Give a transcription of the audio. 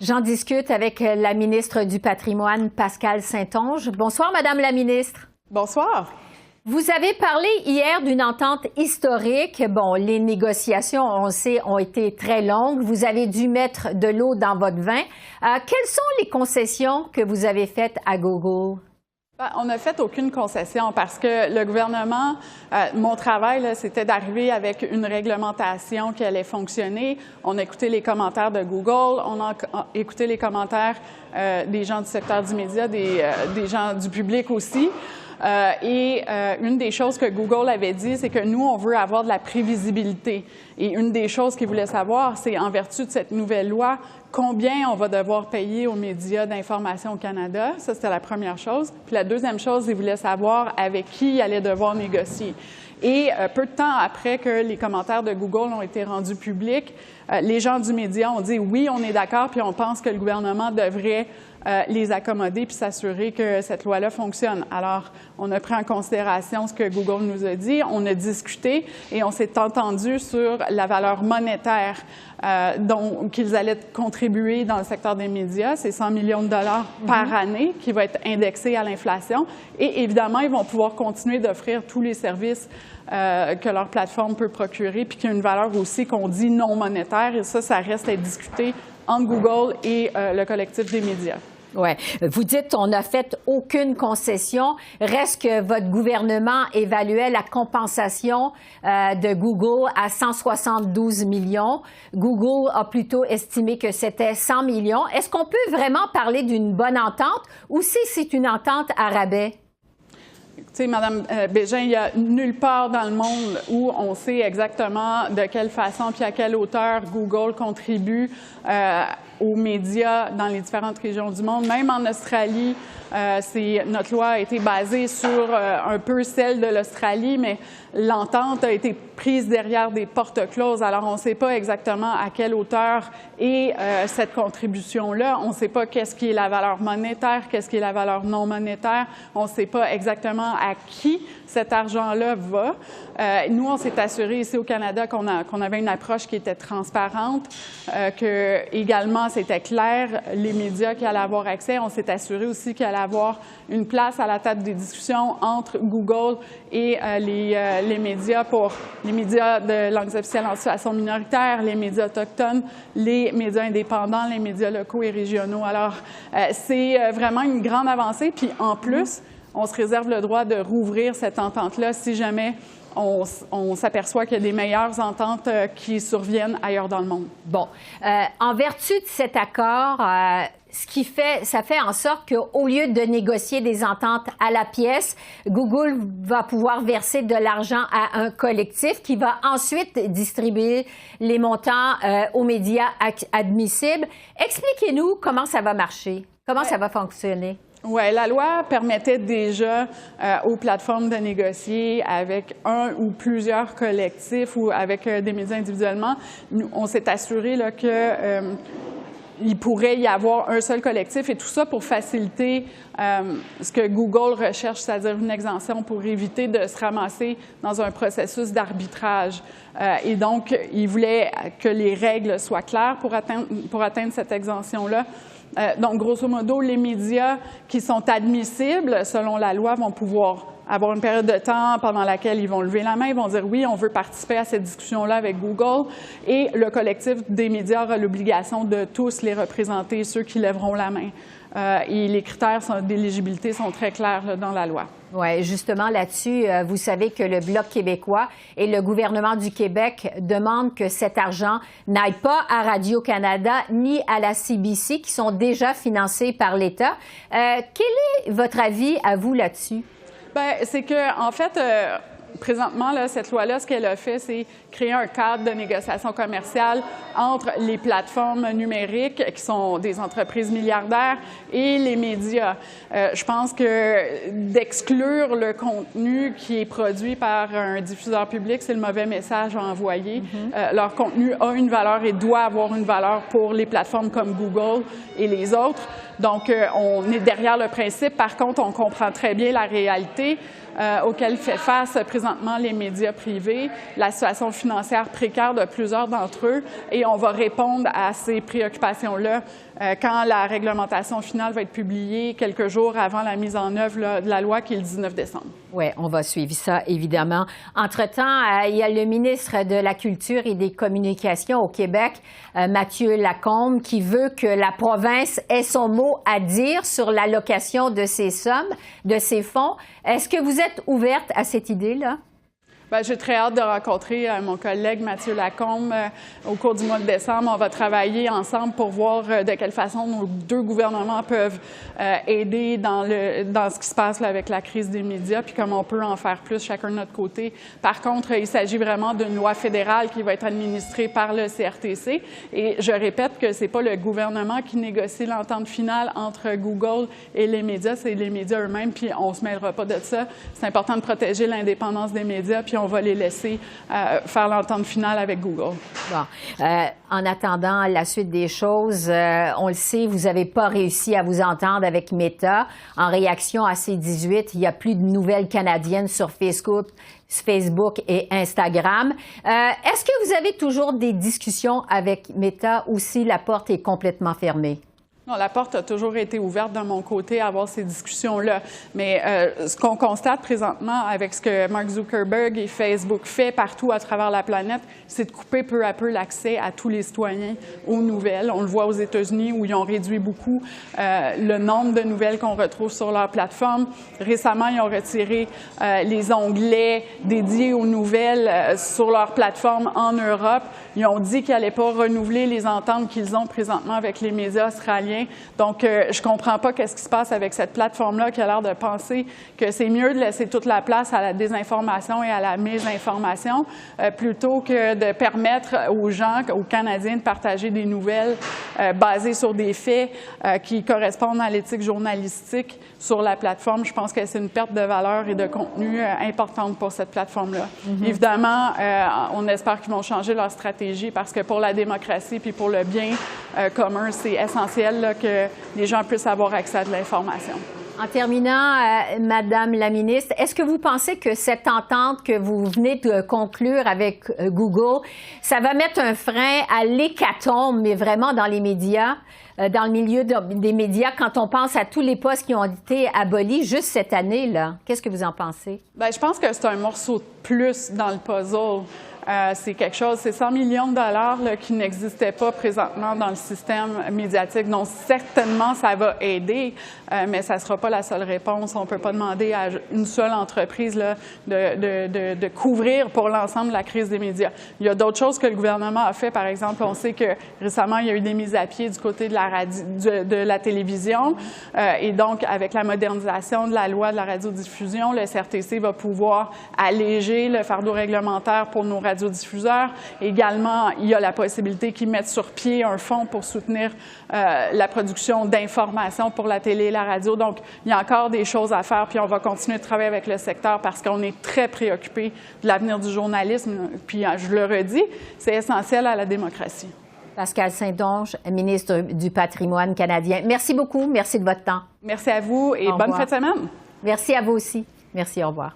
J'en discute avec la ministre du Patrimoine, Pascale Saint-Onge. Bonsoir, Madame la ministre. Bonsoir. Vous avez parlé hier d'une entente historique. Bon, les négociations, on le sait, ont été très longues. Vous avez dû mettre de l'eau dans votre vin. Quelles sont les concessions que vous avez faites à Google? On n'a fait aucune concession parce que le gouvernement, mon travail, c'était d'arriver avec une réglementation qui allait fonctionner. On a écouté les commentaires de Google, on a écouté les commentaires des gens du secteur du média, des gens du public aussi. Une des choses que Google avait dit, c'est que nous, on veut avoir de la prévisibilité. Et une des choses qu'ils voulaient savoir, c'est en vertu de cette nouvelle loi, combien on va devoir payer aux médias d'information au Canada. Ça, c'était la première chose. Puis la deuxième chose, ils voulaient savoir avec qui ils allaient devoir négocier. Et peu de temps après que les commentaires de Google ont été rendus publics, les gens du média ont dit oui, on est d'accord, puis on pense que le gouvernement devrait les accommoder puis s'assurer que cette loi-là fonctionne. Alors, on a pris en considération ce que Google nous a dit, on a discuté et on s'est entendu sur la valeur monétaire qu'ils allaient contribuer dans le secteur des médias. C'est 100 millions de dollars par année qui va être indexé à l'inflation. Et évidemment, ils vont pouvoir continuer d'offrir tous les services que leur plateforme peut procurer, puis qu'il y a une valeur aussi qu'on dit non monétaire. Et ça reste à discuter entre Google et le collectif des médias. Oui. Vous dites on n'a fait aucune concession. Reste que votre gouvernement évaluait la compensation de Google à 172 millions. Google a plutôt estimé que c'était 100 millions. Est-ce qu'on peut vraiment parler d'une bonne entente ou si c'est une entente à rabais? Tu sais, Mme Bégin, il n'y a nulle part dans le monde où on sait exactement de quelle façon puis à quelle hauteur Google contribue aux médias dans les différentes régions du monde. Même en Australie, notre loi a été basée sur un peu celle de l'Australie, mais l'entente a été prise derrière des portes closes. Alors, on ne sait pas exactement à quelle hauteur est cette contribution-là. On ne sait pas qu'est-ce qui est la valeur monétaire, qu'est-ce qui est la valeur non monétaire. On ne sait pas exactement à qui cet argent-là va. Nous, on s'est assuré ici au Canada qu'on avait une approche qui était transparente, que également c'était clair, les médias qui allaient avoir accès. On s'est assuré aussi qu'il allait avoir une place à la table des discussions entre Google et les médias pour les médias de langues officielles en situation minoritaire, les médias autochtones, les médias indépendants, les médias locaux et régionaux. Alors, c'est vraiment une grande avancée. Puis en plus, on se réserve le droit de rouvrir cette entente-là si jamais on s'aperçoit qu'il y a des meilleures ententes qui surviennent ailleurs dans le monde. Bon. En vertu de cet accord, ça fait en sorte qu'au lieu de négocier des ententes à la pièce, Google va pouvoir verser de l'argent à un collectif qui va ensuite distribuer les montants aux médias admissibles. Expliquez-nous comment ça va marcher, comment ça va fonctionner. Oui, la loi permettait déjà aux plateformes de négocier avec un ou plusieurs collectifs ou avec des médias individuellement. On s'est assuré là, que il pourrait y avoir un seul collectif et tout ça pour faciliter ce que Google recherche, c'est-à-dire une exemption pour éviter de se ramasser dans un processus d'arbitrage. Et donc, il voulait que les règles soient claires pour atteindre cette exemption-là. Donc, grosso modo, les médias qui sont admissibles, selon la loi, vont pouvoir avoir une période de temps pendant laquelle ils vont lever la main, ils vont dire oui, on veut participer à cette discussion-là avec Google. Et le collectif des médias aura l'obligation de tous les représenter, ceux qui lèveront la main. Et les critères d'éligibilité sont très clairs là, dans la loi. Oui, justement là-dessus, vous savez que le Bloc québécois et le gouvernement du Québec demandent que cet argent n'aille pas à Radio-Canada ni à la CBC, qui sont déjà financés par l'État. Quel est votre avis à vous là-dessus? Bien, c'est que, en fait, présentement, là, cette loi-là, ce qu'elle a fait, c'est créer un cadre de négociation commerciale entre les plateformes numériques, qui sont des entreprises milliardaires, et les médias. Je pense que d'exclure le contenu qui est produit par un diffuseur public, c'est le mauvais message à envoyer. Leur contenu a une valeur et doit avoir une valeur pour les plateformes comme Google et les autres. Donc, on est derrière le principe. Par contre, on comprend très bien la réalité auquel fait face présentement les médias privés, la situation financière précaire de plusieurs d'entre eux, et on va répondre à ces préoccupations-là quand la réglementation finale va être publiée quelques jours avant la mise en œuvre là, de la loi qui est le 19 décembre. Oui, on va suivre ça, évidemment. Entre-temps, il y a le ministre de la Culture et des Communications au Québec, Mathieu Lacombe, qui veut que la province ait son mot à dire sur l'allocation de ces sommes, de ces fonds. Est-ce que vous êtes ouverte à cette idée-là? Bien, j'ai très hâte de rencontrer mon collègue Mathieu Lacombe au cours du mois de décembre. On va travailler ensemble pour voir de quelle façon nos deux gouvernements peuvent aider dans ce qui se passe là, avec la crise des médias, puis comment on peut en faire plus chacun de notre côté. Par contre, il s'agit vraiment d'une loi fédérale qui va être administrée par le CRTC. Et je répète que c'est pas le gouvernement qui négocie l'entente finale entre Google et les médias, c'est les médias eux-mêmes, puis on se mêlera pas de ça. C'est important de protéger l'indépendance des médias, puis on va les laisser faire l'entente finale avec Google. Bon. En attendant la suite des choses, on le sait, vous n'avez pas réussi à vous entendre avec Meta. En réaction à C-18, il n'y a plus de nouvelles canadiennes sur Facebook et Instagram. Est-ce que vous avez toujours des discussions avec Meta ou si la porte est complètement fermée? Non, la porte a toujours été ouverte de mon côté à avoir ces discussions-là. Mais ce qu'on constate présentement avec ce que Mark Zuckerberg et Facebook fait partout à travers la planète, c'est de couper peu à peu l'accès à tous les citoyens aux nouvelles. On le voit aux États-Unis où ils ont réduit beaucoup le nombre de nouvelles qu'on retrouve sur leur plateforme. Récemment, ils ont retiré les onglets dédiés aux nouvelles sur leur plateforme en Europe. Ils ont dit qu'ils n'allaient pas renouveler les ententes qu'ils ont présentement avec les médias australiens. Donc, je comprends pas qu'est-ce qui se passe avec cette plateforme-là qui a l'air de penser que c'est mieux de laisser toute la place à la désinformation et à la mésinformation plutôt que de permettre aux gens, aux Canadiens, de partager des nouvelles basées sur des faits qui correspondent à l'éthique journalistique sur la plateforme. Je pense que c'est une perte de valeur et de contenu importante pour cette plateforme-là. Évidemment, on espère qu'ils vont changer leur stratégie parce que pour la démocratie puis pour le bien commun, c'est essentiel là, que les gens puissent avoir accès à de l'information. En terminant, Madame la ministre, est-ce que vous pensez que cette entente que vous venez de conclure avec Google, ça va mettre un frein à l'hécatombe, mais vraiment dans les médias, dans le milieu des médias, quand on pense à tous les postes qui ont été abolis juste cette année-là? Qu'est-ce que vous en pensez? Bien, je pense que c'est un morceau de plus dans le puzzle. C'est quelque chose, c'est 100 millions de dollars là, qui n'existaient pas présentement dans le système médiatique. Donc, certainement, ça va aider, mais ça ne sera pas la seule réponse. On ne peut pas demander à une seule entreprise là, de couvrir pour l'ensemble de la crise des médias. Il y a d'autres choses que le gouvernement a fait. Par exemple, on sait que récemment, il y a eu des mises à pied du côté de la télévision. Et donc, avec la modernisation de la loi de la radiodiffusion, le CRTC va pouvoir alléger le fardeau réglementaire pour nos radiodiffuseurs. Également, il y a la possibilité qu'ils mettent sur pied un fonds pour soutenir la production d'informations pour la télé et la radio. Donc, il y a encore des choses à faire, puis on va continuer de travailler avec le secteur parce qu'on est très préoccupé de l'avenir du journalisme. Puis, je le redis, c'est essentiel à la démocratie. Pascale Saint-Onge, ministre du Patrimoine canadien. Merci beaucoup. Merci de votre temps. Merci à vous et bonne fin de semaine. Merci à vous aussi. Merci, au revoir.